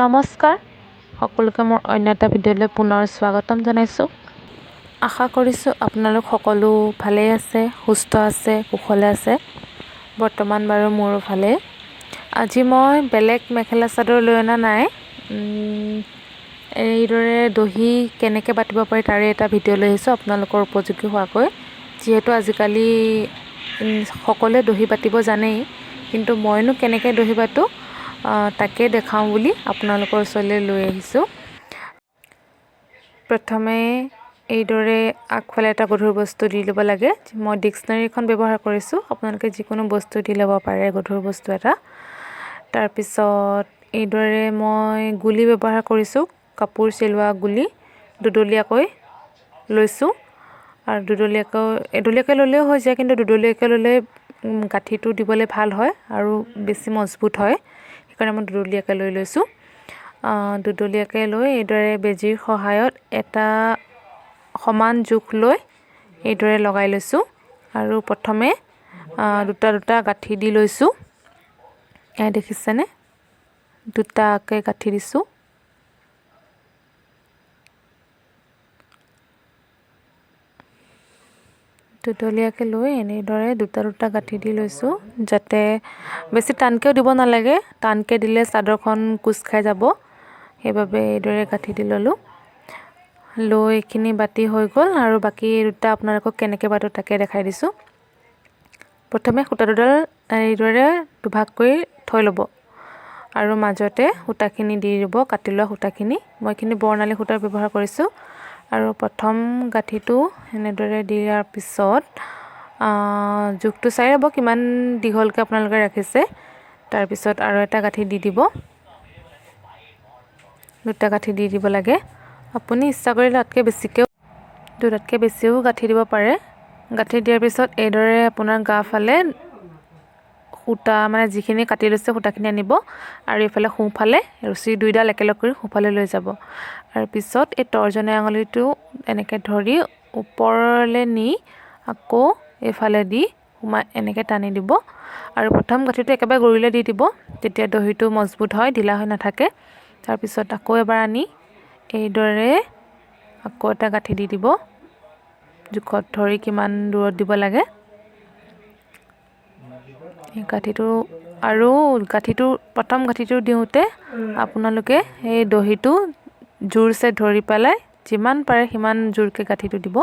নমস্কাৰ সকলোকে মোৰ অন্য এটা ভিডিঅ'লৈ পুনৰ স্বাগতম জনাইছোঁ। আশা কৰিছোঁ আপোনালোক সকলো ভালেই আছে, সুস্থ আছে, কুশলে আছে। বৰ্তমান বাৰু মোৰো ভালেই। আজি মই বেলেগ মেখেলা চাদৰ লৈ অনা নাই, এইদৰে দহি কেনেকৈ বাতিব পাৰি তাৰে এটা ভিডিঅ' লৈ আহিছোঁ আপোনালোকৰ উপযোগী হোৱাকৈ। যিহেতু আজিকালি সকলোৱে দহি বাতিব জানেই, কিন্তু মইনো কেনেকৈ দহি বাতোঁ তাকে দেখাওঁ বুলি আপোনালোকৰ ওচৰলৈ লৈ আহিছোঁ। প্ৰথমে এইদৰে আগফালে এটা গধুৰ বস্তু দি ল'ব লাগে। মই ডিক্সনাৰীখন ব্যৱহাৰ কৰিছোঁ, আপোনালোকে যিকোনো বস্তু দি ল'ব পাৰে, গধুৰ বস্তু এটা। তাৰপিছত এইদৰে মই গুলি ব্যৱহাৰ কৰিছোঁ, কাপোৰ চিলোৱা গুলি দুডলীয়াকৈ লৈছোঁ। আৰু এডলীয়াকৈ ল'লেও হৈ যায়, কিন্তু দুডলীয়াকৈ ল'লে গাঁঠিটো দিবলৈ ভাল হয় আৰু বেছি মজবুত হয়, সেইকাৰণে মই দুডলীয়াকৈ লৈ লৈছোঁ। দুডলীয়াকৈ লৈ এইদৰে বেজীৰ সহায়ত এটা সমান জোখ লৈ এইদৰে লগাই লৈছোঁ। আৰু প্ৰথমে দুটা গাঁঠি দি লৈছোঁ। এয়া দেখিছেনে, দুটাকৈ গাঁঠি দিছোঁ। দুডলীয়াকৈ লৈ এনেদৰে দুটা গাঁঠি দি লৈছোঁ, যাতে বেছি টানকৈও দিব নালাগে, টানকৈ দিলে চাদৰখন কোচ খাই যাব, সেইবাবে এইদৰে গাঁঠি দি ল'লোঁ। লৈ এইখিনি বাতি হৈ গ'ল আৰু বাকী দুটা আপোনালোকক কেনেকৈ বাতোঁ তাকে দেখাই দিছোঁ। প্ৰথমে সূতা দুডাল এইদৰে দুভাগ কৰি থৈ ল'ব আৰু মাজতে সূতাখিনি দি দিব, কাটি লোৱা সূতাখিনি। মই এইখিনি বৰ্ণালী সূতাৰ ব্যৱহাৰ কৰিছোঁ। আৰু প্ৰথম গাঁঠিটো এনেদৰে দিয়াৰ পিছত জোখটো চাই ল'ব কিমান দীঘলকৈ আপোনালোকে ৰাখিছে। তাৰপিছত আৰু এটা গাঁঠি দি দিব, দুটা গাঁঠি দি দিব লাগে। আপুনি ইচ্ছা কৰিলে দুটাতকৈ বেছিও গাঁঠি দিব পাৰে। গাঁঠি দিয়াৰ পিছত এইদৰে আপোনাৰ গা ফালে সূতা, মানে যিখিনি কাটি লৈছে সূতাখিনি আনিব আৰু এইফালে সোঁফালে ৰছী দুইডাল একেলগ কৰি সোঁফালে লৈ যাব। আৰু পিছত এই তৰ্জনী আঙুলিটো এনেকৈ ধৰি ওপৰলৈ নি আকৌ এইফালে দি এনেকৈ টানি দিব। আৰু প্ৰথম গাঁঠিটো একেবাৰে গুৰিলৈ দি দিব, তেতিয়া দহিটো মজবুত হয়, ঢিলা হৈ নাথাকে। তাৰপিছত আকৌ এবাৰ আনি এইদৰে আকৌ এটা গাঁঠি দি দিব, জোখত ধৰি কিমান দূৰত দিব লাগে এই গাঁঠিটো। আৰু প্ৰথম গাঁঠিটো দিওঁতে আপোনালোকে এই দহিটো জোৰছে ধৰি পেলাই যিমান পাৰে সিমান জোৰকৈ গাঁঠিটো দিব।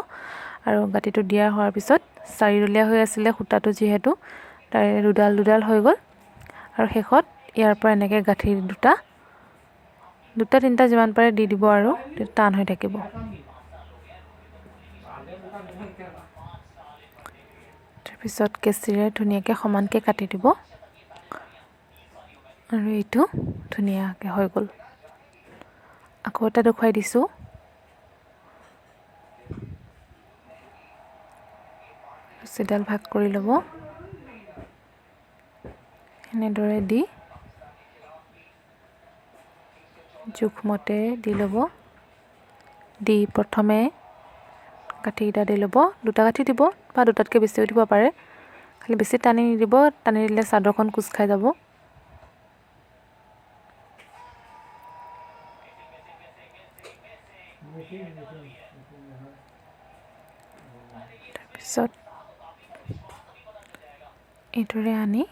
আৰু গাঁঠিটো দিয়া হোৱাৰ পিছত চাৰিডলীয়া হৈ আছিলে সূতাটো, যিহেতু তাৰে দুডাল হৈ গ'ল। আৰু শেষত ইয়াৰ পৰা এনেকৈ গাঁঠি দুটা তিনিটা যিমান পাৰে দি দিব আৰু টান হৈ থাকিব। তাৰপিছত কেঁচিৰে ধুনীয়াকৈ সমানকৈ কাটি দিব আৰু এইটো ধুনীয়াকৈ হৈ গ'ল। আকৌ এটা দেখুৱাই দিছোঁ। ৰছীডাল ভাগ কৰি ল'ব, এনেদৰে দি জোখমতে দি ল'ব। দি প্ৰথমে গাঁঠিকেইটা দি ল'ব, দুটা গাঁঠি দিব বা দুটাতকৈ বেছিও দিব পাৰে, খালি বেছি টানি নিদিব, টানি দিলে চাদৰখন কোচ খাই যাব। তাৰপিছত এইদৰে আনি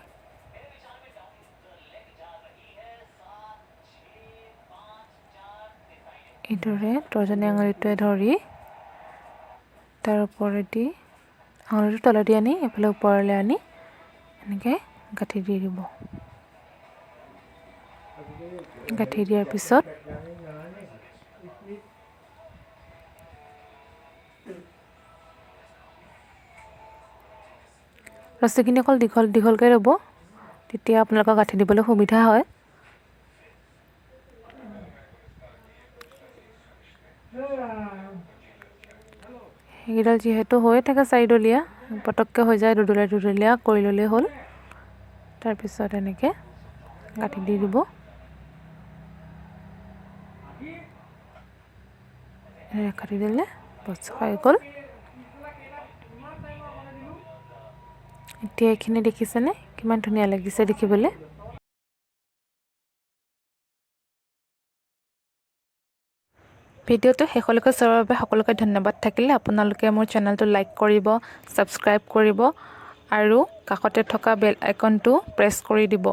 এইদৰে তৰ্জনী আঙুলিটোৱে ধৰি তাৰ ওপৰেদি আঙুলিটো তলেদি আনি এইফালে ওপৰলৈ আনি এনেকৈ গাঁঠি দি দিব। গাঁঠি দিয়াৰ পিছত ৰছীখিনি অকল দীঘলকৈ ল'ব, তেতিয়া আপোনালোকৰ গাঁঠি দিবলৈ সুবিধা হয়। সেইকেইডাল যিহেতু হৈয়ে থাকে চাৰিডলীয়া, পটককৈ হৈ যায়, দুডলীয়া কৰি ল'লেই হ'ল। তাৰপিছত এনেকৈ গাঁঠি দি দিব। কাটি দিলে বছ হৈ গ'ল। এতিয়া এইখিনি দেখিছেনে কিমান ধুনীয়া লাগিছে দেখিবলৈ। ভিডিঅ'টো শেষলৈকে চোৱাৰ বাবে সকলোকে ধন্যবাদ থাকিলে। আপোনালোকে মোৰ চেনেলটো লাইক কৰিব, ছাবস্ক্ৰাইব কৰিব আৰু কাষতে থকা বেল আইকনটো প্ৰেছ কৰি দিব।